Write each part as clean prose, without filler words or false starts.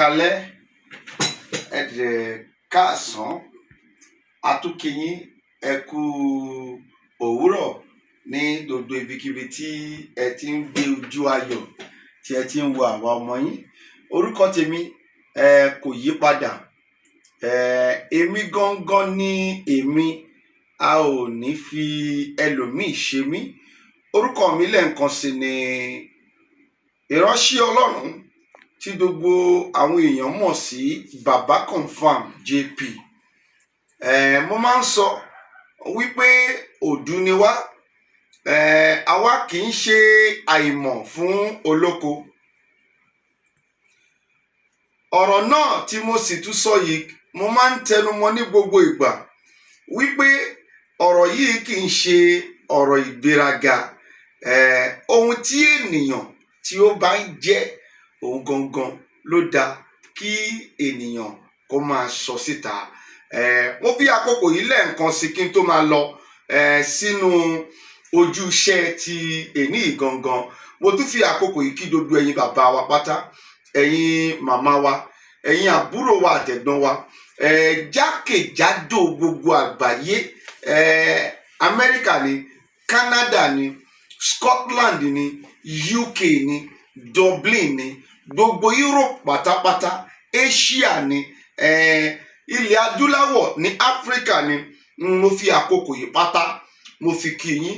káalẹ́ ẹ̀dẹ̀ káàsán atúkìyín ẹ kú òwúrọ̀ ní gbogbo ibikíbi tí ẹ ti ń gbé ojú ayọ̀ tí ẹ ti ń wo àwa ọmọ yín. Orúkọ tèmi kò yí padà, èmi gangan ni èmi, a ò ní fi ẹlòmíì ṣe mí. Orúkọ mi lẹ́ẹ̀kan sí ni ìránṣẹ́ Ọlọ́run tí gbogbo àwọn èèyàn mọ̀ sí Baba Confirm JP. Mo máa ń sọ wípé òdú ni wá, àwa kì í ṣe àìmọ̀ fún olóko. Ọ̀rọ̀ náà tí mo sì tún sọ yìí, mo máa ń tẹnumọ́ ní gbogbo ìgbà wípé ọ̀rọ̀ yìí kì í ṣe ọ̀rọ̀ ìgbéraga. Ohun tí ènìyàn tí ó bá ń jẹ́ òun gangan ló dáa kí ènìyàn kó máa sọ síta. Mo fi àkókò yìí lẹ́ẹ̀kan sí kí n tó máa lọ sínú ojú iṣẹ́ ti èní gangan. Mo tún fi àkókò yìí kí gbogbo ẹ̀yin bàbá wa pátá, ẹ̀yin màmá wa, ẹ̀yin àbúrò wa àtẹ̀gbọ́n wa, jákèjádò gbogbo àgbáyé, Amẹ́ríkà ni, Canada ni, Scotland ni, UK ni, Dublin ni, gbogbo Europe pátápátá, Asia ni, ilẹ̀ adúláwọ̀ ní Africa ni. Mo fi àkókò yìí pátá mo fi kí yín.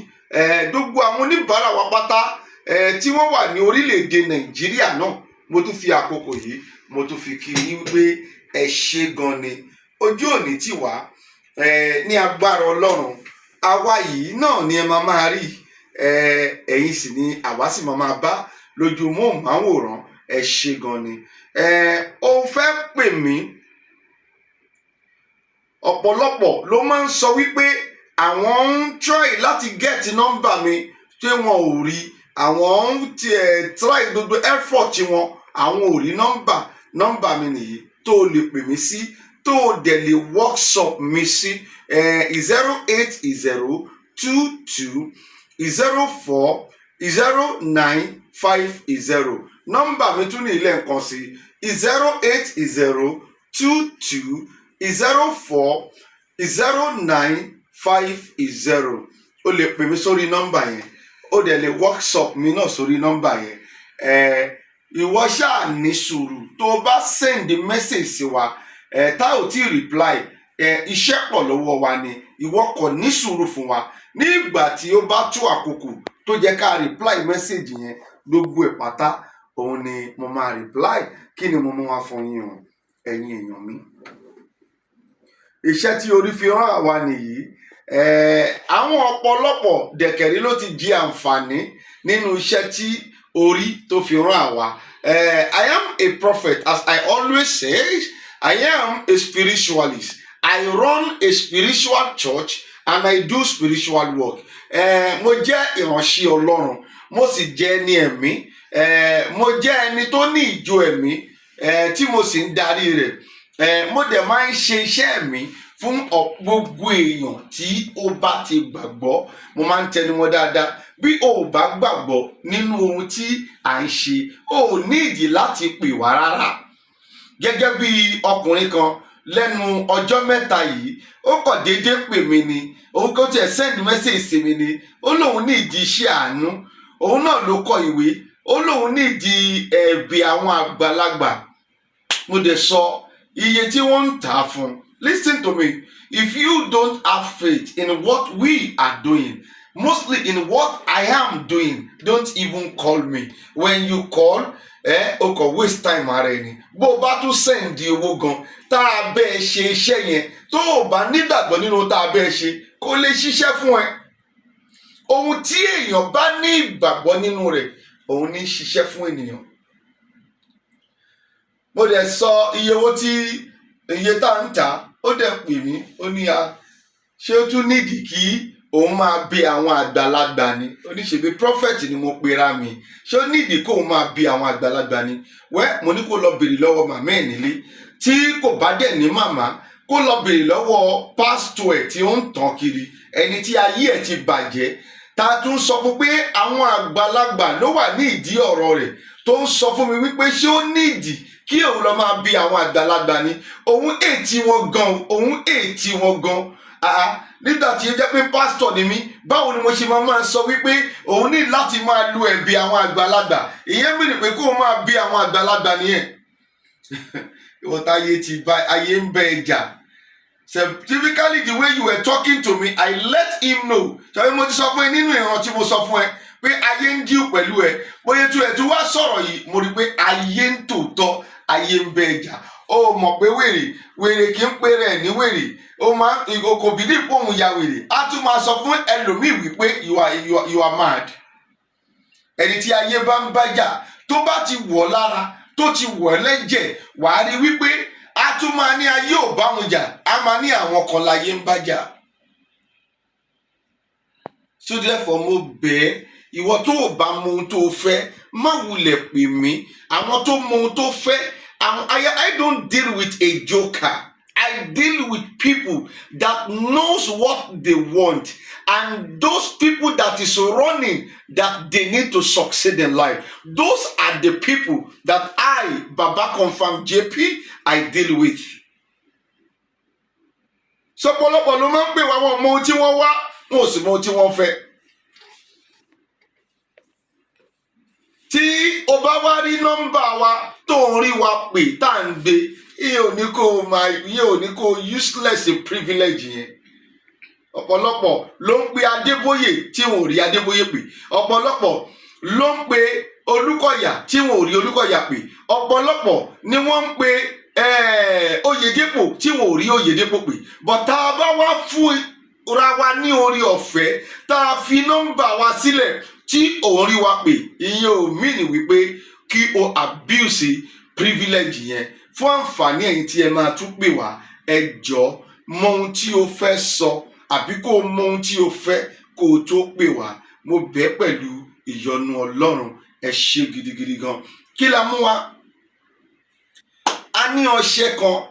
Gbogbo àwọn oníbàárà wa pátá tí wọ́n wà ní orílẹ̀-èdè Nàìjíríà náà, mo tún fi àkókò yìí mo tún fi kí yín wípé ẹ ṣé gan ni. Ojú òní tì wá, ní agbára Ọlọ́run àwa yìí náà ni ẹ máa rí, ẹ̀yin sì ni àwa sì máa bá lójú móhùnmáwòrán. Ẹ ṣé gan ni. Ó fẹ́ pè mí, ọ̀pọ̀lọpọ̀ ló máa ń sọ wípé àwọn ń try láti get nọ́mbà mi tí wọn ò rí, àwọn ń try gbogbo effort wọn, àwọn ò rí nọ́mbà mi nìyí tó lè pè mí sí, tó dẹ̀ lè WhatsApp mi sí 08022040950. Nọ́mbà mi tún ní ilé nǹkan sí 08022040950. O lè pè mí sórí nọ́mbà yẹn, o dẹ̀ lè WhatsApp mi náà sórí nọ́mbà yẹn. Ìwọ ṣáà ní sùúrù tó bá send message sí wa, tá ò tí reply, iṣẹ́ pọ̀ lọ́wọ́ wa ni. Ìwọ kò ní sùúrù fún wa, ní ìgbà tí ó bá tó àkókò tó jẹ́ ká reply message yẹn, gbogbo ẹ̀ pátá òun ni mo máa reply. Kí ni mo mú wá fún yín o, ẹ̀yin èèyàn mi? Iṣẹ́ tí orí fi rán àwa nìyí. Àwọn ọ̀pọ̀lọpọ̀ dẹ̀kẹ̀rí ló ti jí àǹfààní nínú iṣẹ́ tí orí tó fi rán àwa. I am a prophet, as I always say. I am a spiritualist. I run a spiritual church and I do spiritual work. Mo jẹ́ ìránṣẹ́ Ọlọ́run, mo sì jẹ́ ẹni ẹ̀mí. Mo jẹ́ ẹni tó ní ìjọ ẹ̀mí tí mo sì ń darí rẹ̀. Mo dẹ̀ máa ń ṣe iṣẹ́ mi fún gbogbo èèyàn tí ó bá ti gbàgbọ́. Mo máa ń tẹnumọ́ dáadáa, bí o ò bá gbàgbọ́ nínú ohun tí à ń ṣe, o ò ní ìdí láti pè wá rárá. Gẹ́gẹ́ bí ọkùnrin kan lẹ́nu ọjọ́ mẹ́ta yìí, ó kàn déédéé pè mí ni, òun kò tiẹ̀ send message sí mi ni. Ó lóun ní ìdí iṣẹ́ àánú, òun náà ló kọ ìwé, ó lóun ní ìdí ẹ̀bì àwọn àgbàlagbà. Mo dẹ̀ sọ iye tí wọ́n ń tà á fún. Listen to me. If you don't have faith in what we are doing, mostly in what I am doing, don't even call me. When you call, o kò waste time ara ẹni. Bó bá tún send owó gan, tá a bẹ́ẹ̀ ṣe iṣẹ́ yẹn, tó o bá nígbàgbọ́ nínú tá a bẹ́ẹ̀ ṣe, kò lè ṣiṣẹ́ fún ẹ. Ohun tí èèyàn bá ní ìgbàgbọ́ nínú rẹ̀, òun ní ṣiṣẹ́ fún ènìyàn. Mo dẹ̀ sọ iye tá ń tà, ó dẹ̀ pè mí, ó ní ṣé ó tún nídìí kí òun máa bẹ àwọn àgbàlagbà ni? Oníṣègbè prophet ni mo pera mi, ṣé ó nídìí kó òun máa bẹ àwọn àgbàlagbà ni? Mo ní kó lọ bèrè lọ́wọ́ màmá ẹ̀ nílé, tí kò bá dẹ̀ ní màmá, kó lọ bèrè lọ́wọ́ pásítọ̀ ẹ̀ tí ó ń tàn kiri, ẹni tí ayé ẹ̀ ti bàjẹ́, ta tún sọ fún pé àwọn àgbàlagbà ló wà ní ìdí ọ̀rọ̀ rẹ̀, tó ń sọ fún mi wípé ṣé ó nídìí kí òun lọ máa bí àwọn àgbàlagbà ni òun èètì wọn gan nígbà tí ó jẹ́ pé pásítọ̀ ni mí báwo ni mo ṣe máa sọ wípé òun ní láti máa lu ẹ̀bi àwọn àgbàlagbà ìyẹn mìíràn pé kó o máa bí àwọn àgbàlagbà nìyẹn ìwọ̀n tá ayé ń bẹ ẹja. Typically the way you were talking to me I let him know ṣe mo ti sọ fún ẹ nínú ìran tí mo sọ fún ẹ pé ayé ń díù pẹ̀lú ẹ bóyá tí ẹ tún wá sọ̀rọ̀ yìí mo rí pé ayé ń tòótọ́ ayé ń bẹ ẹja ó mọ̀ pé wèrè kì í pé rẹ̀ ní wèrè ó máa kò bí ní ìpòhùn ya wèrè á tún máa sọ fún ẹlòmíì wípé you are mad. Ẹni tí ayé bá ń bájà tó bá ti wọ̀ lára tó ti wọ̀ lẹ́jẹ̀ wàá rí wípé a tún máa ní ayé ò bá wọn jà a máa ní àwọn kan láyé ń bájà. So therefore mo bẹ̀ ìwọ tó o bá mọ ohun tó o fẹ́ má wulẹ̀ pè mí àwọn tó mọ ohun tó fẹ́ I don't deal with a joker. I deal with people that knows what they want and those people that is running that they need to succeed in life. Those are the people that I, Baba Confirm JP, I deal with. So pọ̀lọpọ̀ ló máa ń pè wá wọn mọ ohun tí wọ́n wá wọn ò sì mọ ohun tí wọ́n fẹ́. Tí o bá wá rí nọ́mbà wa tó ń rí wa pè tá à ń gbé iye ò ní kó useless privilege yẹn. Ọ̀pọ̀lọpọ̀ ló ń pe Adébóyè tí wọn ò rí Adébóyè pè. Ọ̀pọ̀lọpọ̀ ló ń pe Olúkọ̀yà tí wọn ò rí Olúkọ̀yà pè. Ọ̀pọ̀lọpọ̀ ni wọ́n ń pe Oyèdépò tí wọn ò rí Oyèdépò pè. But tá a bá wá fún ra wa ní orí ọ̀fẹ́ tá a fi nọ́mbà wa sílẹ̀ tí òun rí wa pè ìyẹn ò mean wípé kí o abuse privilege yẹn fún àǹfààní ẹ̀yin tí ẹ máa tún pè wá ẹ jọ̀ọ́ mọ ohun tí o fẹ́ sọ àbí kó o mọ ohun tí o fẹ́ kó o tó pè wá mo bẹ̀ pẹ̀lú ìyọ́nú Ọlọ́run ẹ ṣé gidigidi gan. Kí la mú wá? A ní ọṣẹ kan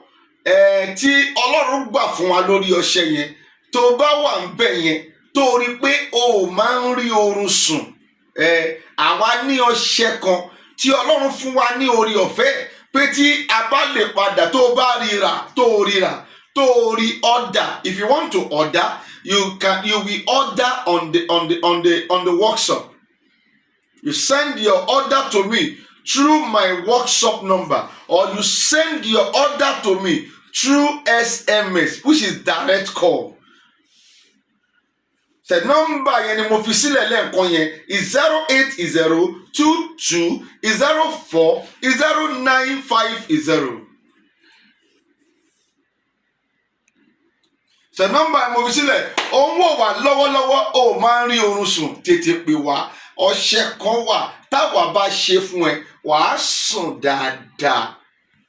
tí Ọlọ́run gbà fún wa lórí ọṣẹ yẹn tó bá wà ń bẹ̀ yẹn tó rí pé o máa ń rí oorun sùn àwa ní ọṣẹ kan tí Ọlọ́run fún wa ní orí ọ̀fẹ́ pé tí a bá lè padà tó bá ríra tó rí order. If you want to order you will order on the workshop. You send your order to me through my workshop number or you send your order to me through SMS which is direct call. The number yẹn ni mo fi sílẹ̀ lẹ́ẹ̀kan yẹn is 08022040950. The number yẹn mo fi sílẹ̀ òun wò wá lọ́wọ́lọ́wọ́ ó máa ń rí oorun sùn tètè pè wá ọṣẹ kan wà táwa bá ṣe fún ẹ wàá sùn dáadáa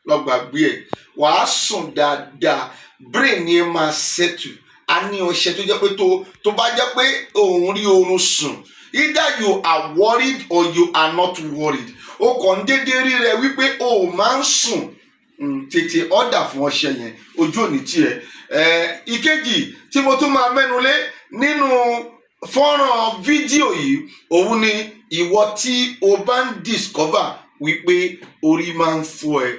lọ́gbàgbé ẹ wàá sùn dáadáa brain yẹn máa settle. A ní ọṣẹ tó jẹ́ pé tó bá jẹ́ pé òun rí oorun sùn either you are worried or you are not worried o kàn déédéé rí rẹ wípé o máa ń sùn tètè order fún ọṣẹ yẹn ojú òní tiẹ̀. Ìkejì tí mo tún máa mẹ́nu lé nínú fọ́nrán fídíò yìí òun ni ìwọ tí o bá ń discover wípé orí máa ń fọ́ ẹ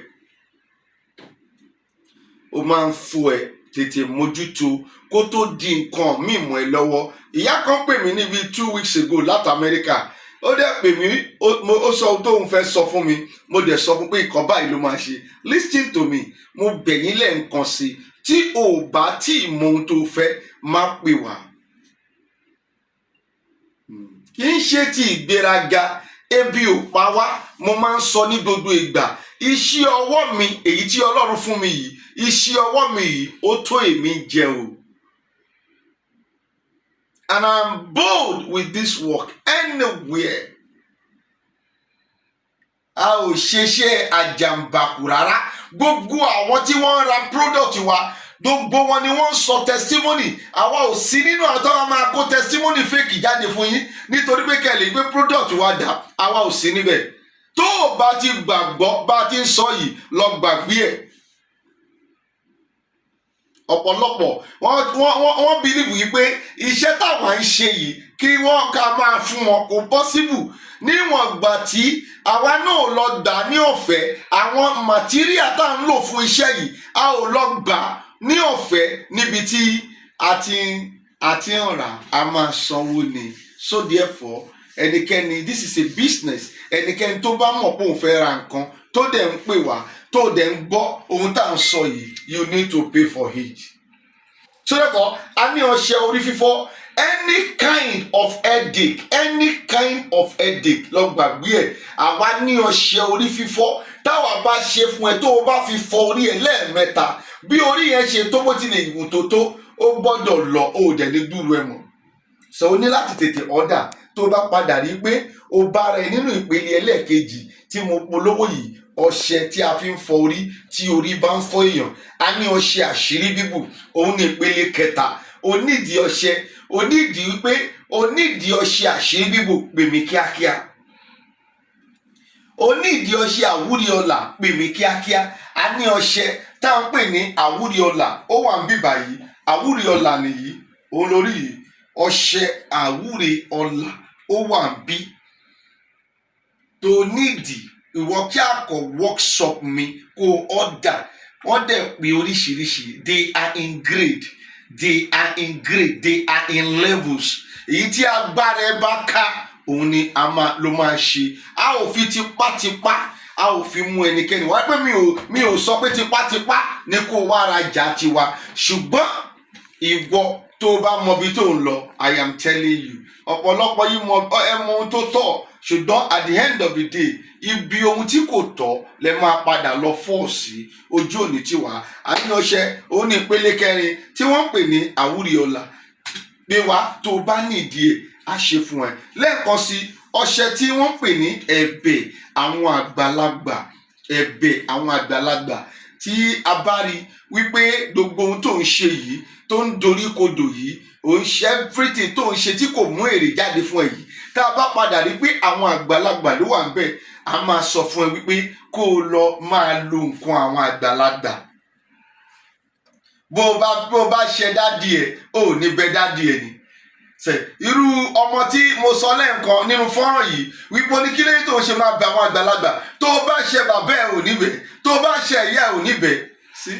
o máa ń fọ́ ẹ tètè mójútó kó tó di nǹkan míì mọ́ ẹ lọ́wọ́. Ìyá kan pè mí níbi 2 weeks ago láti Amẹ́ríkà ó dẹ̀ pè mí ó sọ tóun fẹ́ sọ fún mi mo dẹ̀ sọ fún pé nǹkan báyìí ló máa ṣe. Listen to me mo bẹ̀ yín lẹ́ẹ̀kan sí tí o bá tí mọ ohun tó fẹ́ má pè wá. Kì í ṣe ti ìgbéraga ebi ò pa wá mo máa ń sọ ní gbogbo ìgbà iṣẹ́ ọwọ́ mi èyí tí Ọlọ́run fún mi yìí iṣẹ́ ọwọ́ mi yìí ó tó èmi jẹ o. And I'm bold with this work anywhere. A ò ṣeṣẹ́ àjàmbàkù rárá gbogbo àwọn tí wọ́n ra product wa gbogbo wọn ni wọ́n sọ testimony àwa ò sí nínú àwọn tó máa kó testimony fake jáde fún yín nítorí pé kẹ́lẹ̀ gbé product wa dà àwa ò sí níbẹ̀. Tó o bá ti gbàgbọ́ bá ti ń sọ yìí lọ gbàgbé ẹ̀. Ọ̀pọ̀lọpọ̀ wọ́n believe yìí pé iṣẹ́ táwọn ń ṣe yìí kí wọ́n ká máa fún wọn kò possible níwọ̀n gbà tí àwa náà lọ gbà ní ọ̀fẹ́ àwọn material tá à ń lò fún iṣẹ́ yìí a ò lọ gbà ní ọ̀fẹ́ níbi tí a ti ń rà a máa sanwó ni. So therefore ẹnikẹ́ni this is a business ẹnikẹ́ni tó bá mọ̀ pé òun fẹ́ ra nǹkan tó dẹ̀ ń pè wá tó dẹ̀ ń gbọ́ ohun tá à ń sọ yìí you need to pay for it. So therefore a ní ọṣẹ orí fífọ́ any kind of headache lọ gbàgbé ẹ̀ àwa ní ọṣẹ orí fífọ́ táwa bá ṣe fún ẹ tó o bá fi fọ orí ẹ lẹ́ẹ̀mẹ́ta bí orí yẹn ṣe tó bó ti lè wù tó ó gbọ́dọ̀ lọ ó dẹ̀ ní dúró ẹ mọ̀. So o ní láti tètè ọ̀dà tó o bá padà rí pé o bá rẹ nínú ìpele ẹlẹ́ẹ̀kejì tí mo polówó yìí ọṣẹ tí a fi ń fọ orí tí orí bá ń fọ èèyàn a ní ọṣẹ àṣírí bíbù òun ní ìpele kẹta onídìí ọṣẹ onídìí wípé onídìí ọṣẹ àṣírí bíbù pè mí kíákíá onídìí ọṣẹ àwúrí ọlà pè mí kíákíá a ní ọṣẹ tá à ń pè ní àwúrí ọlà ó wà ń bíbà yìí àwúrí ọlà nìyí òun lórí yìí ọṣẹ àwúrí ọlà ó wà ń bí tó nídìí ìwọ kí àkọ workshop mi kó order wọ́n dẹ̀ pé oríṣiríṣi they are in grade they are in levels èyí tí agbára ẹ bá ká òun ni ló máa ṣe a ò fi tipátipá a ò fi mú ẹnikẹ́ni wá pé mi ò sọ pé tipátipá ni kó wá rajà tiwa ṣùgbọ́n ìwọ tó bá mọ ibi tó ń lọ I am telling you ọ̀pọ̀lọpọ̀ yìí ẹ mọ ohun tó tọ́ ṣùgbọ́n at the end of the day ibi ohun tí kò tọ́ lẹ máa padà lọ fọ́ọ̀sì ojú òní tí wàá àní ọṣẹ òun ní ìpele kẹrin tí wọ́n ń pè ní àwúrí ọlà pé wá tó bá nídìí ẹ̀ á ṣe fún ẹ lẹ́ẹ̀kan sí ọṣẹ tí wọ́n ń pè ní ẹ̀bẹ̀ àwọn àgbàlagbà tí a bá rí wípé gbogbo ohun tó ń ṣe yìí tó ń dorí kodò yìí òun ṣe everything tó ń ṣe tí kò mú èrè jáde fún ẹ yìí tá a bá padà rí pé àwọn àgbàlagbà ló wà ń bẹ̀ a máa sọ fún ẹ wípé kó o lọ máa lo nǹkan àwọn àgbàlagbà bó o bá ṣe dádì ẹ ò ní bẹ dádì ẹ ni irú ọmọ tí mo sọ lẹ́ẹ̀kan nínú fọ́nrán yìí wípé ní kí lóyún tó ń ṣe máa bẹ àwọn àgbàlagbà tó o bá ṣe bàbá ẹ ò níbẹ̀ tó o bá ṣe ìyá ẹ ò níbẹ̀ sí.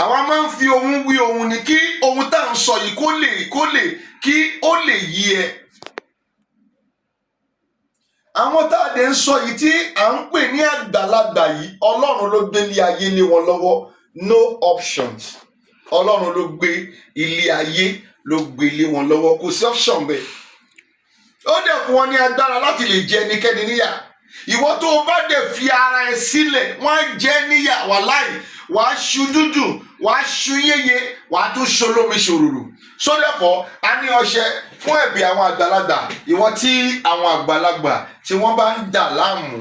àwọn máa ń fi ohun wí ohun ni kí ohun tá à ń sọ yìí kí ó lè yí ẹ. àwọn tá a dẹ̀ ń sọ yìí tí à ń pè ní àgbàlagbà yìí ọlọ́run ló gbé ilé ayé lé wọn lọ́wọ́ no options ọlọ́run ló gbé ilé ayé ló gbé lé wọn lọ́wọ́ kò sí option bẹ́ẹ̀ ó dẹ̀ fún wọn ní agbára láti lè jẹ ẹnikẹ́ni níyà ìwọ tó o bá dẹ̀ fi ara ẹ sílẹ̀ wọ́n á jẹ níyà wàláhì wàá ṣu dúdú wàá ṣu yéye wàá tún ṣolómi ṣòròrò sódẹ̀pọ̀ a ní ọṣẹ fún ẹ̀bí àwọn àgbàlagbà ìwọ tí àwọn àgbàlagbà tí wọ́n bá ń dà láàmú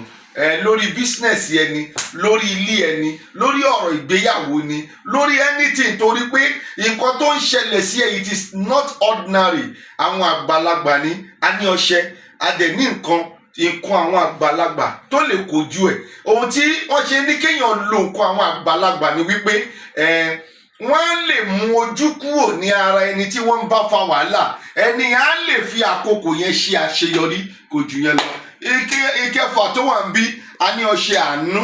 lórí bísínẹ̀sì ẹni lórí ilé ẹni lórí ọ̀rọ̀ ìgbéyàwó ni lórí anything torí pé nǹkan tó ń ṣẹlẹ̀ sí ẹ it is not ordinary àwọn àgbàlagbà ni a ní ọṣẹ a dẹ̀ ní nǹkan àwọn àgbàlagbà tó lè kojú ẹ̀ ohun tí wọ́n ṣe ní kéèyàn lo nǹkan àwọn àgbàlagbà ni wípé wọ́n lè mú ojú kúrò ní ara ẹni tí wọ́n ń bá fa wàhálà ẹni á lè fi àkókò yẹn ṣe àṣeyọrí kò jù yẹn lọ. ìkẹfà tó wà ń bí a ní ọṣẹ àánú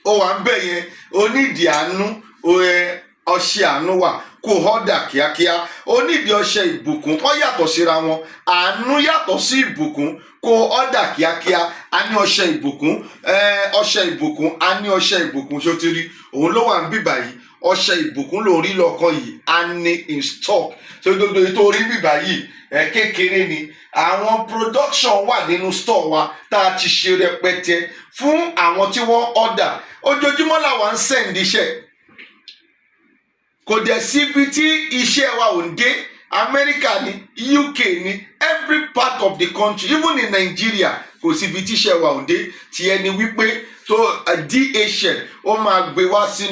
ó wà ń bẹ̀ yẹn onídìí àánú ọṣẹ àánú wà kò họ́dà kíákíá onídìí ọṣẹ ìbùkún wọ́n yàtọ̀ síra wọn àánú yàtọ̀ sí ìbùkún kò họ́dà kíákíá a ní ọṣẹ ìbùkún a ní ọṣẹ ìbùkún ṣó ti rí òun ló wà ń bíbà yìí ọṣẹ ìbùkún lórí lọ́kàn yìí a ní in stock tó gbogbo ètò orí bíbà yìí kékeré ni àwọn production wà nínú store wa tá a ti ṣe rẹpẹtẹ fún àwọn tí wọ́n order ojoojúmọ́ làwọn ń send iṣẹ́ kò dẹ̀ síbi tí iṣẹ́ wa ò ń dé Amẹ́ríkà ni UK ni every part of the country even in Nigeria kò síbi tí iṣẹ́ wa ò ń dé tí ẹni wípé tó DHL ó máa gbé wá sí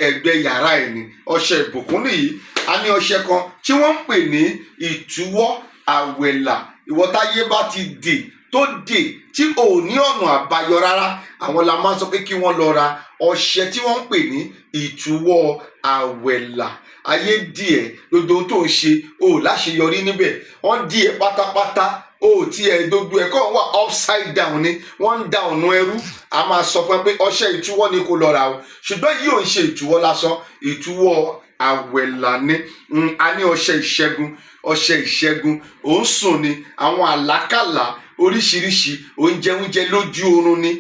ẹgbẹ́ yàrá ẹ̀ ní ọṣẹ ìbùkún nìyí a ní ọṣẹ kan tí wọ́n ń pè ní ìtúwọ́ àwẹ̀là ìwọ táyé bá ti dè tó dè tí ò ní ọ̀nà àbáyọ rárá, àwọn la máa ń sọ pé kí wọ́n lọ ra ọṣẹ tí wọ́n ń pè ní ìtúwọ́ àwẹ̀là. Ayé díẹ̀ gbogbo ohun tó ń ṣe ò láṣeyọrí níbẹ̀, wọ́n díẹ̀ pátápátá ó tiẹ̀ gbogbo ẹ̀ kọ́ wà upside down ni, wọ́n ń da ọ̀nà ẹrú. A máa sọ fún ẹ pé ọṣẹ ìtúwọ́ ni kó lọ rà o, ṣùgbọ́n yìí ò ń ṣe ìtúwọ́ lásán, ìtúwọ́ àwẹ̀là ni. A ní ọṣẹ ìṣẹ́gun, ò ń sùn ni, àwọn àlákàlà oríṣiríṣi, oúnjẹ lójú oorun ni,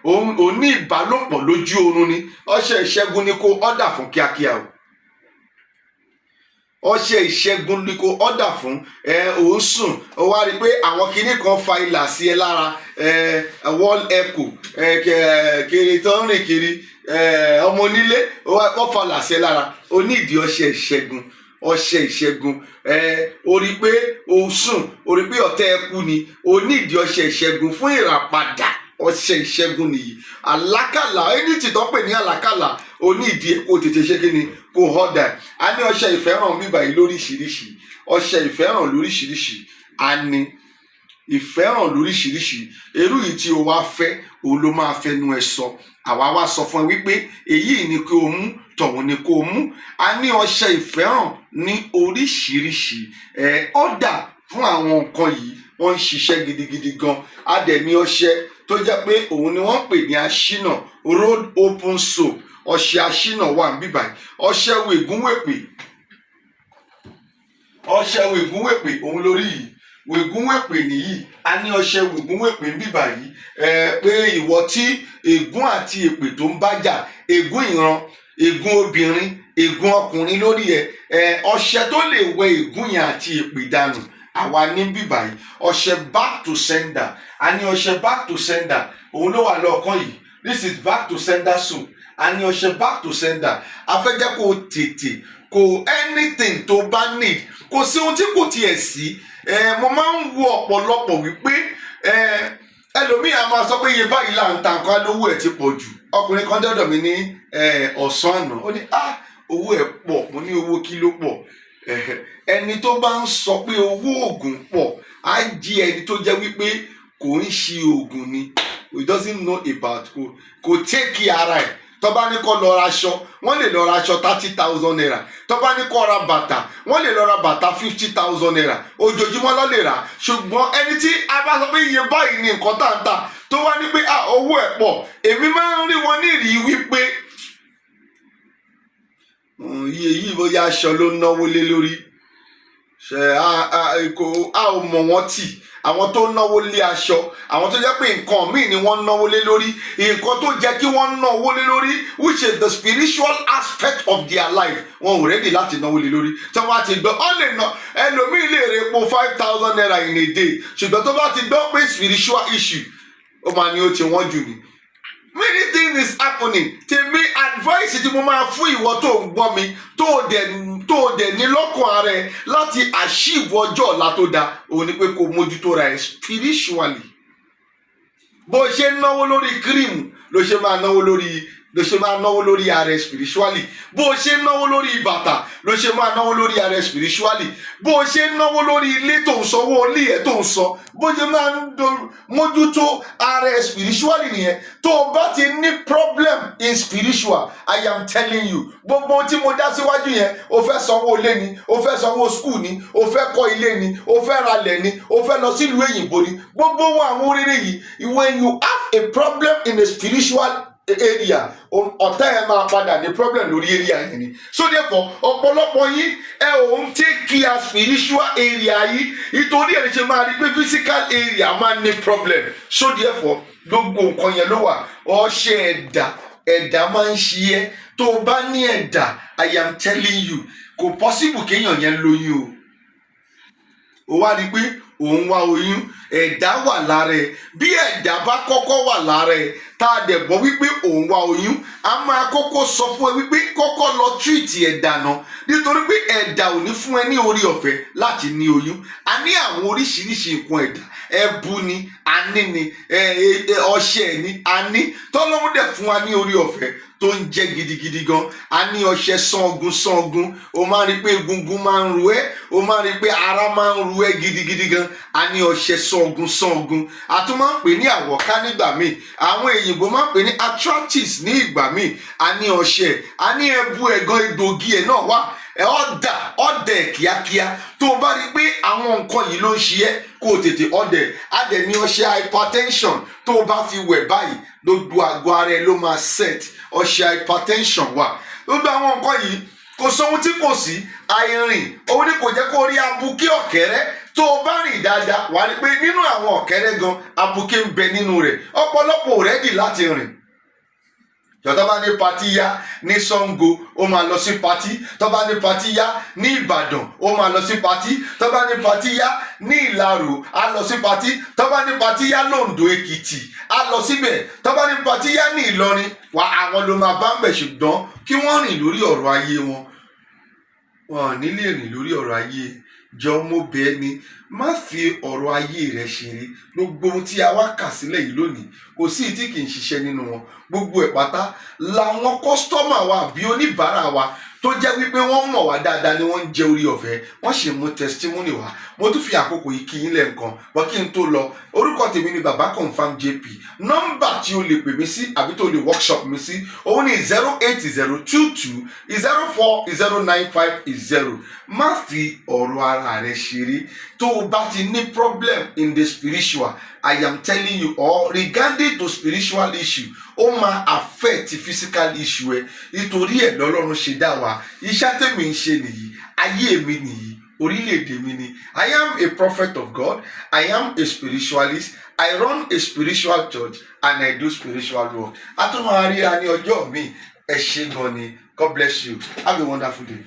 ò ní ìbálòpọ̀ lójú oorun ni, ọṣẹ ìṣẹ́gun ni kó ọ̀dà fún kíákíá o. Ọṣẹ ìṣẹ́gun ni kò ọ̀dà fún, ò ń sùn ó wá rí i pé àwọn kinní kan fa ìlà sí ẹ lára, wall echo, kiri tó ń rìn kiri, ọmọ onílé wọ́n fa ìlà sí ẹ lára, o ní ìdí ọṣẹ ìṣẹ́gun. O rí i pé o sùn, o rí i pé ọ̀tá ẹ kú ni, o ní ìdí ọṣẹ ìṣẹ́gun fún ìràpadà. Ọṣẹ ìṣẹ́gun nìyí. Àlákàlà, ẹni tí tó ń pè ní àlákàlà, o ní ìdí kó tètè ṣe kí ni, kó họ́dà. A ní ọṣẹ ìfẹ́ràn bíbà yìí lóríṣiríṣi, ọṣẹ ìfẹ́ràn lóríṣiríṣi, a ní ìfẹ́ràn lóríṣiríṣi. Irú yìí tí o wá fẹ́, òun ló máa fẹnu ẹ sọ. Àwa wá sọ fún ẹ wípé èyí ni kí o mú, tọ̀hún ni kó o mú. A ní ọṣẹ ìfẹ́ràn ní oríṣiríṣi, ọ̀dà fún àwọn nǹkan yìí, wọ́n ń ṣiṣẹ́ gidigidi gan. A dẹ̀ ní ọṣẹ tó jẹ́ pé òun ni wọ́n pè ní aṣínà, road open soap. Ọṣẹ aṣínà wà ń bíbà yìí. Ọṣẹ wègúnwèpè, òun lórí yìí. Wègúnwèpè nìyí. A ní ọṣẹ wègúnwèpè ń bíbà yìí, pé ìwọ tí ègún àti èpè tó ń bájà, ègún ìran, ègún obìnrin, ègún ọkùnrin lórí ọṣẹ tó lè wẹ ègún yẹn àti èpè dànù, àwa ní bíbà yìí. Ọṣẹ back to sender. A ní ọṣẹ back to sender, òun ló wà lọ́ọ̀kan yìí. This is back to sender soap. A ní ọṣẹ back to sender. A fẹ́ jẹ́ kó tètè kó anything tó bá need, kò sí ohun tí kò tiẹ̀ sí. Mo máa ń wo ọ̀pọ̀lọpọ̀ wípé ẹlòmíì a máa sọ pé iye báyìí là ń ta nǹkan, lówó ẹ̀ ti pọ̀ jù. Ọkùnrin kan dọ́dọ̀ mi ní ọ̀sán àná, ó ní owó ẹ̀ pọ̀. Mo ní owó kí ló pọ̀? Ẹni tó bá ń sọ pé owó oògùn pọ̀ á jí ẹni tó jẹ́ wípé kò ń ṣe oògùn ni, he doesn't know about kò take care ara ẹ̀. Tó bá ní kó lọ ra aṣọ, wọ́n lè lọ ra aṣọ 30,000 naira. Tó bá ní kó ra bàtà, wọ́n lè lọ ra bàtà 50,000 naira. Ojoojúmọ́ ló lè rà. Ṣùgbọ́n ẹni tí a bá sọ pé iye báyìí ni nǹkan tá ń tà, tó wá ní pé owó ẹ̀ pọ̀, èmi máa ń rí wọn ní ìrí wípé iye yìí bóyá aṣọ ló náwó lé lórí. A ò mọ̀ wọ́n tì. Àwọn tó náwó lé aṣọ, àwọn tó jẹ́ pé nǹkan míì ni wọ́n náwó lé lórí, nǹkan tó jẹ́ kí wọ́n náwó lé lórí, which is the spiritual aspect of their life, wọn ò ready láti náwó lé lórí. Tí wọ́n bá ti gbọ́, ọ lè ná, ẹlòmíì lè repo 5,000 naira in a day, ṣùgbọ́n tó bá ti gbọ́ pé spiritual issue, ó máa ní ó ti wọ́n jù ni. Many things is happening. Tèmi advice tí mo máa fún ìwọ tó ń gbọ́ mi, tó dẹ̀ ní lọ́kàn ara ẹ láti achieve ọjọ́ ọ̀la tó dáa, òun ni pé kó mójútó ra ẹ spiritually. Bó ṣe ń náwó lórí cream ló ṣe máa náwó lórí ara ẹ spiritually. Bó ṣe ń náwó lórí bàtà ló ṣe máa náwó lórí ara ẹ spiritually. Bó ṣe ń náwó lórí ilé tó ń sanwó ilé ẹ tó ń sọ, bó ṣe máa ń mójútó ara ẹ spiritually nìyẹn. Tó o bá ti ní problem in spiritual, I am telling you, gbogbo tí mo dá síwájú yẹn, o fẹ́ sanwó ilé ni, o fẹ́ sanwó school ni, o fẹ́ kọ́ ilé ni, o fẹ́ ralẹ̀ ni, o fẹ́ lọ sílùú èyìnbó ni, gbogbo àwọn oríire yìí, when you have a problem in a spiritual area, ọ̀tá ẹ̀ máa padà ní problem lórí area yẹn ni. So therefore, ọ̀pọ̀lọpọ̀ yín ò ń take care spiritual area yìí, nítorí ẹ̀ ṣe máa rí pé physical area máa ní problem. So therefore, gbogbo nǹkan yẹn ló wà. Ọṣẹ ẹ̀dá máa ń ṣe ẹ́. Tó o bá ní ẹ̀dá, I am telling you, kò possible kéèyàn yẹn lóyún o. Ó wá rí pé òun wá oyún, ẹ̀dá wà lára ẹ̀. Bí ẹ̀dá bá kọ́kọ́ wà lára ẹ̀, tá a dẹ̀ gbọ́ wípé òun wá oyún, a máa kọ́kọ́ sọ fún ẹ wípé kọ́kọ́ lọ treat ẹ̀dá náà, nítorí pé ẹ̀dá ò ní fún ẹ ní orí ọ̀fẹ́ láti ní oyún. A ní àwọn oríṣiríṣi nǹkan ẹ̀dá. ẹbu ni àní ni ọṣẹ ni àní tọ́lọ́run dẹ̀ fún wa ní orí ọ̀fẹ́ tó ń jẹ́ gidigidi gan. A ní ọṣẹ sangun o máa rí pé egungun máa ń ru ẹ́, o máa rí pé ara máa ń ru ẹ́ gidigidi gan. A ní ọṣẹ sangun a tún máa ń pè ní àwọ̀ká nígbà míì, àwọn èyìnbó máa ń pè ní arthritis ní ìgbà míì. A ní ọṣẹ, a ní ẹbu ẹ̀gan egbògi ẹ̀ náà wà, ọ̀dẹ̀ kíákíá tó o bá rí pé àwọn nǹkan yìí ló ń ṣe ẹ́ kó o tètè ọ̀dẹ̀. A dẹ̀ ní ọṣẹ hypertension tó o bá fi wẹ̀ báyìí gbogbo àgọ́ ara ẹ ló máa set. Ọṣẹ hypertension wà. Gbogbo àwọn nǹkan yìí kò sóhun tí kò sí. Àìrìn òun ni kò jẹ́ kó rí abuké ọ̀kẹ́rẹ́. Tó o bá rìn dáadáa wà á rí pé nínú àwọn ọ̀kẹ́rẹ́ gan abuké ń bẹ nínú rẹ̀. Ọ̀pọ̀lọpọ̀ ò rẹ́dì láti rìn. Tó bá ní patí yá ní Ṣàngó ó máa lọ sí patí, tó bá ní patí yá ní Ìbàdàn ó máa lọ sí patí, tó bá ní patí yá ní Ìlaró á lọ sí patí, tó bá ní patí yá l'Oǹdó Èkìtì á lọ síbẹ̀, tó bá ní patí yá ní Ìlọrin àwọn ló máa bá ń bẹ̀. Ṣùgbọ́n kí wọ́n rìn lórí ọ̀rọ̀ ayé wọn ò ní lè rìn lórí ọ̀rọ̀ ayé. Jọ mo bẹ̀ ẹ́ ni, má fi ọ̀rọ̀ ayé rẹ ṣeré. Gbogbo ohun tí a wá kà sílẹ̀ yìí lónìí kò sí tí kì í ṣiṣẹ́ nínú wọn. Gbogbo ẹ̀ pátá làwọn kọ́sítọ́mà wa àbí oníbàárà wa tó jẹ́ wípé wọ́n mọ̀ wá dáadáa ni wọ́n ń jẹ orí ọ̀fẹ́, wọ́n sì mú testimony wá. Mo tún fi àkókò yìí kí yín lẹ́ẹ̀kan wọ́n kí n tó lọ. Orúkọ tèmi ni Baba Confirm JP. Nọ́mbà tí o lè pè mí sí àbí tó lè workshop mi sí òun ni 08022040950. Má fi ọ̀rọ̀ ara rẹ ṣeré. Tó o bá ti ní problem in the spiritual, I am telling you, or regarding to spiritual issue, ó máa affect physical issue ẹ. Nítorí ẹ̀ lọ́lọ́run ṣe dá wa. Iṣẹ́ tèmi ń ṣe nìyí, ayé mi nìyí, orílẹ̀-èdè mi ni. I am a prophet of God. I am a spiritualist. I run a spiritual church and I do spiritual work. A tún máa ríra ní ọjọ́ mi. Ẹ ṣé gan ni. God bless you. Have a wonderful day.